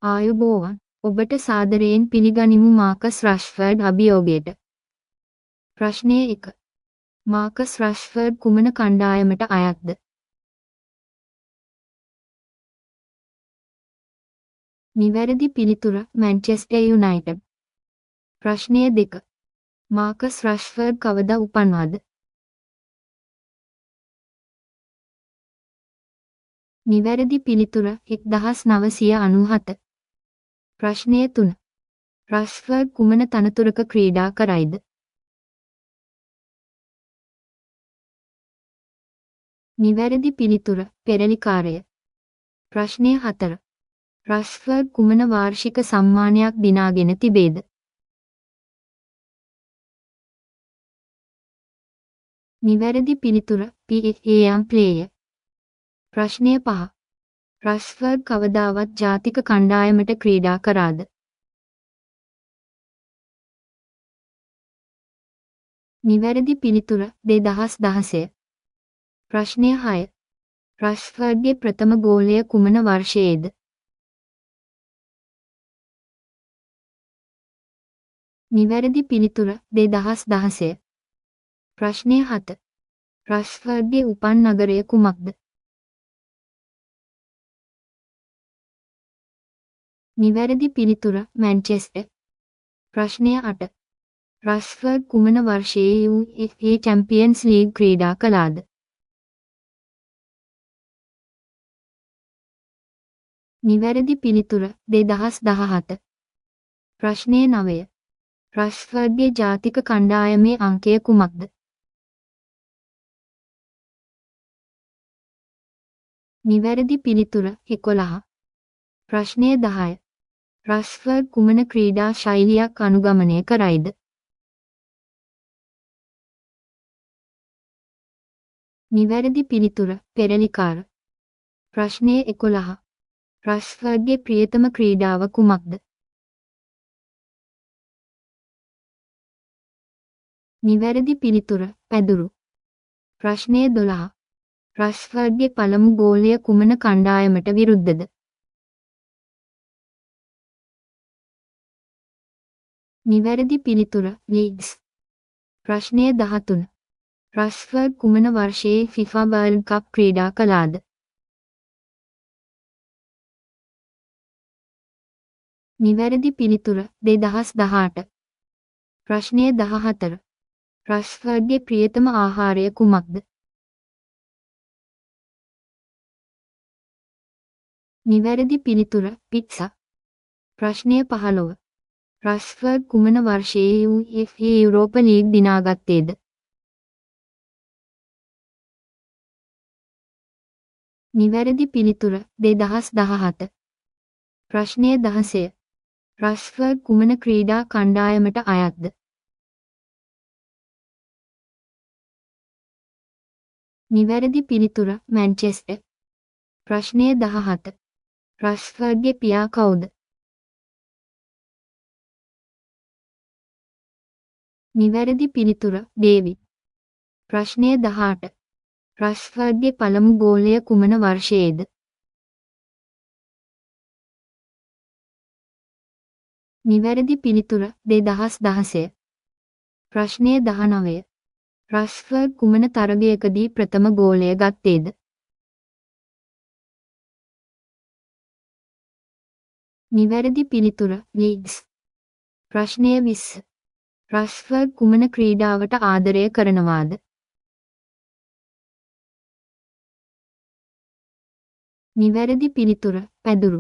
ආයුබෝවන් ඔබට සාදරයෙන් පිළිගනිමු මාකස් රෂ්ෆර්ඩ් අභියෝගයට. ප්‍රශ්නය 1. මාකස් රෂ්ෆර්ඩ් කුමන කණ්ඩායමට අයත්ද? නිවැරදි පිළිතුර මැන්චෙස්ටර් යුනයිටඩ්. ප්‍රශ්නය 2. මාකස් රෂ්ෆර්ඩ් කවදා උපන්වාද? නිවැරදි පිළිතුර 1997. ප්‍රශ්නය 3. රෂ්ෆර්ඩ් කුමන තනතුරක ක්‍රීඩා කරයිද? නිවැරදි පිළිතුර පෙරලිකාරය. ප්‍රශ්නය 4. රෂ්ෆර්ඩ් කුමන වාර්ෂික සම්මානයක් දිනාගෙන තිබේද? නිවැරදි පිළිතුර PFA ප්ලේයර්. ප්‍රශ්නය 5. රෂ්ෆර්ඩ් කවදාවත් ජාතික කණ්ඩායමට ක්‍රීඩා කරාද? නිවැරදි පිළිතුර 2016. ප්‍රශ්නය 6. රෂ්ෆර්ඩ්ගේ ප්‍රථම ගෝලය කුමන වර්ෂයේද? නිවැරදි පිළිතුර 2016. ප්‍රශ්නය 7. රෂ්ෆර්ඩ්ගේ උපන් නගරය කුමක්ද? නිවැරදි පිළිතුර මැන්චෙස්ටර්. ප්‍රශ්නය 8. රෂ්ෆර්ඩ් කුමන වර්ෂයේ UEFA චැම්පියන්ස් ලීග් ක්‍රීඩා කළාද? නිවැරදි පිළිතුර 2017. ප්‍රශ්නය 9. රෂ්ෆර්ඩ්ගේ ජාතික කණ්ඩායමේ අංකය කුමක්ද? නිවැරදි පිළිතුර 11. ප්‍රශ්නය 10. රෂ්ෆර්ඩ් කුමන ක්‍රීඩා ශෛලියක් අනුගමනය කරයිද? නිවැරදි පිළිතුර පෙරලිකාර. ප්‍රශ්නය 11. රෂ්ෆර්ඩ්ගේ ප්‍රියතම ක්‍රීඩාව කුමක්ද? නිවැරදි පිළිතුර පැදුරු. ප්‍රශ්නය 12. රෂ්ෆර්ඩ්ගේ පළමු ගෝලය කුමන කණ්ඩායමට විරුද්ධද? නිවැරදි පිළිතුර ලීඩ්ස්. ප්‍රශ්නය 13. රෂ්ෆර්ඩ් කුමන වර්ෂයේ FIFA වර්ල්ඩ් කප් ක්‍රීඩා කළාද? නිවැරදි පිළිතුර 2018. ප්‍රශ්නය 14. රෂ්ෆර්ඩ්ගේ ප්‍රියතම ආහාරය කුමක්ද? නිවැරදි පිළිතුර පිට්සා. ප්‍රශ්නය 15. රෂ්ෆර්ඩ් කුමන වර්ෂයේ UEFA යුරෝප ලීග් දිනාගත්තේද? නිවැරදි පිළිතුර 2017. ප්‍රශ්නය 16. රෂ්ෆර්ඩ් කුමන ක්‍රීඩා කණ්ඩායමට අයත්ද? නිවැරදි පිළිතුර මැන්චෙස්ටර්. ප්‍රශ්නය 17. රෂ්ෆර්ඩ්ගේ පියා කවුද? නිවැරදි පිළිතුර ඩේවිඩ්. ප්‍රශ්නය 18. රෂ්ෆර්ඩ්ගේ පළමු ගෝලය කුමන වර්ෂයේද? නිවැරදි පිළිතුර 2016. ප්‍රශ්නය 19. රෂ්ෆර්ඩ් කුමන තරගයකදී ප්‍රථම ගෝලය ගත්තේද? නිවැරදි පිළිතුර ලීඩ්ස්. ප්‍රශ්නය 20. රෂ්ෆර්ඩ් කුමන ක්‍රීඩාවට ආදරය කරනවාද? නිවැරදි පිළිතුර පැදුරු.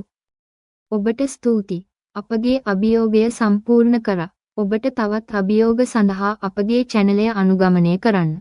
ඔබට ස්තුතියි. අපගේ අභියෝගය සම්පූර්ණ කරා. ඔබට තවත් අභියෝග සඳහා අපගේ චැනලය අනුගමනය කරන්න.